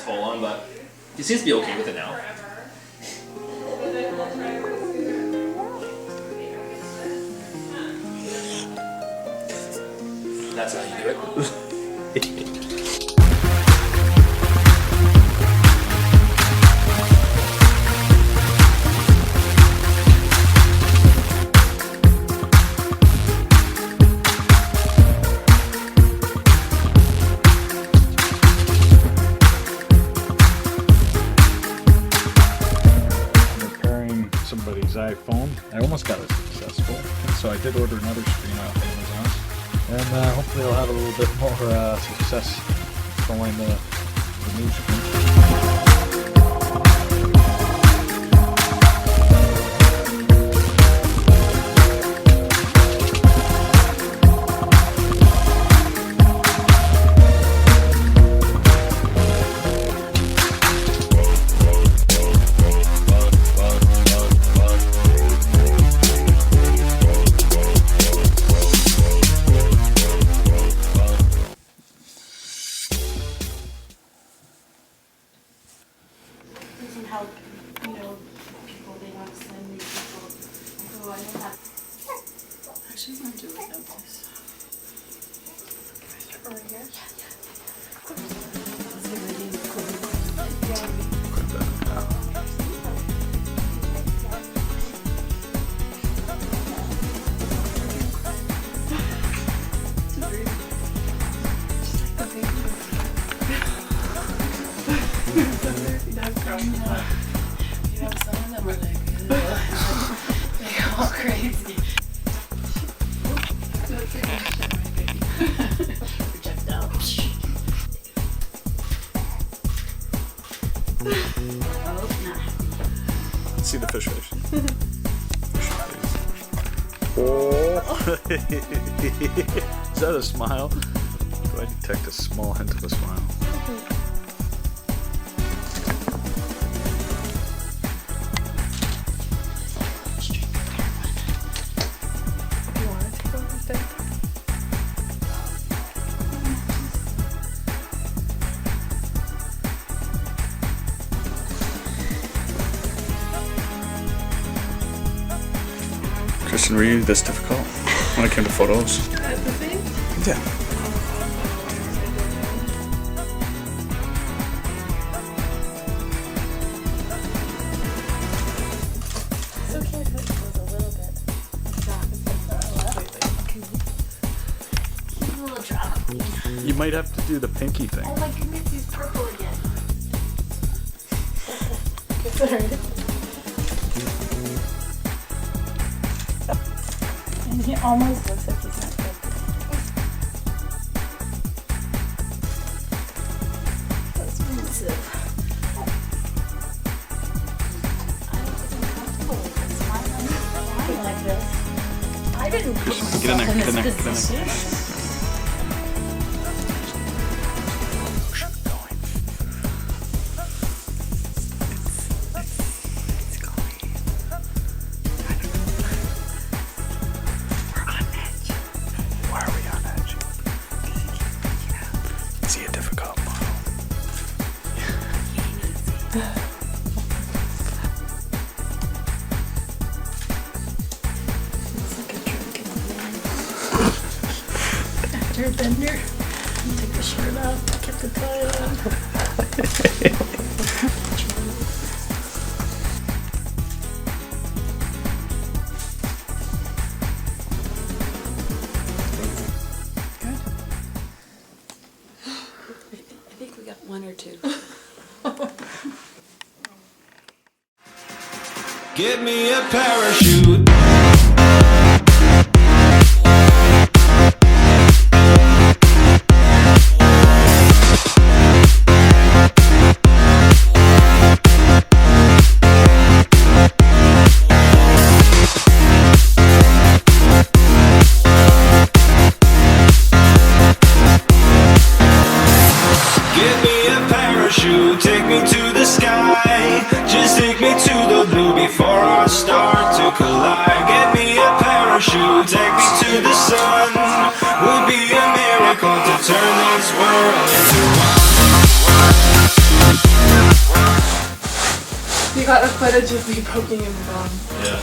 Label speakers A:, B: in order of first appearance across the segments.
A: toll on, but he seems to be okay with it now. That's how you do it.
B: Somebody's iPhone. I almost got it successful, so I did order another screen off Amazon, and hopefully I'll have a little bit more success installing the new screen.
C: Help, people, they want to send me people. I don't have. Actually, I'm going to do it without this. Over here? Some of them are like, they go all crazy. Project out. Oh, nah.
B: Let's see the fish face. Oh! Is that a smile? Do I detect a small hint of a smile? Kristen, were you this difficult when it came to photos?
C: That's the thing?
B: Yeah.
C: It's okay if it goes a little bit. He's a little drop.
B: You might have to do the pinky thing.
C: Oh my goodness, he's purple again. Sorry. And he almost looks like he's not good. That's massive. I don't think I'm comfortable with this. Something like this. I didn't put myself
B: Get in there,
C: in
B: get in
C: this
B: there, get in there.
C: position.
B: Is he a difficult model?
C: Looks like a drunken man. After a bender, took the shirt off, kept the tie on. I think we got one or two.
D: Give me a parachute. Give me a parachute, take me to the sky. Just take me to the blue before our start to collide. Give me a parachute, take me to the sun. Would be a miracle to turn this world into one.
C: We got a footage of me poking him down.
A: Yeah.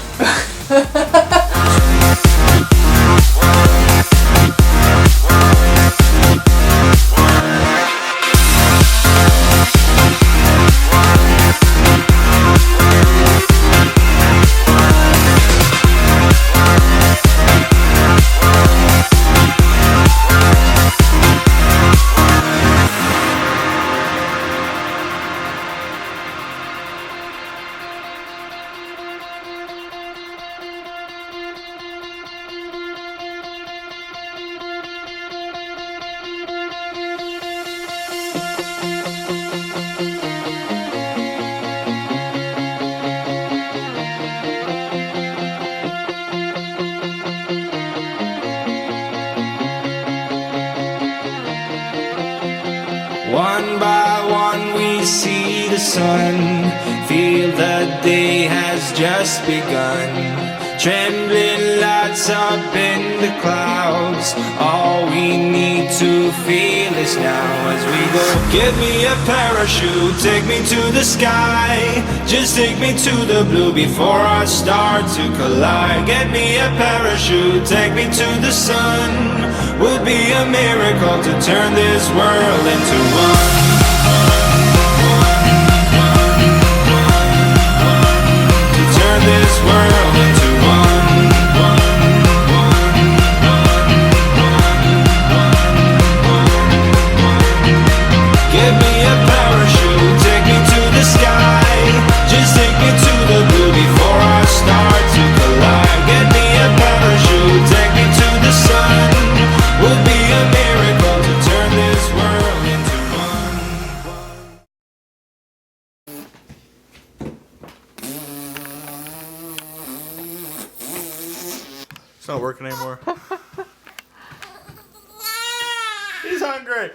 D: One by one we see the sun, feel the day has just begun. Trembling lights up in the clouds, all we need to feel is now as we go. Give me a parachute, take me to the sky, just take me to the blue before I start to collide. Get me a parachute, take me to the sun, would be a miracle to turn this world into one. To turn this world into one. Give me a parachute, take me to the sky, just take me to the blue before I start to collide. Get me a parachute, take me to the sun, would be a miracle to turn this world into one.
E: It's not working anymore. He's hungry.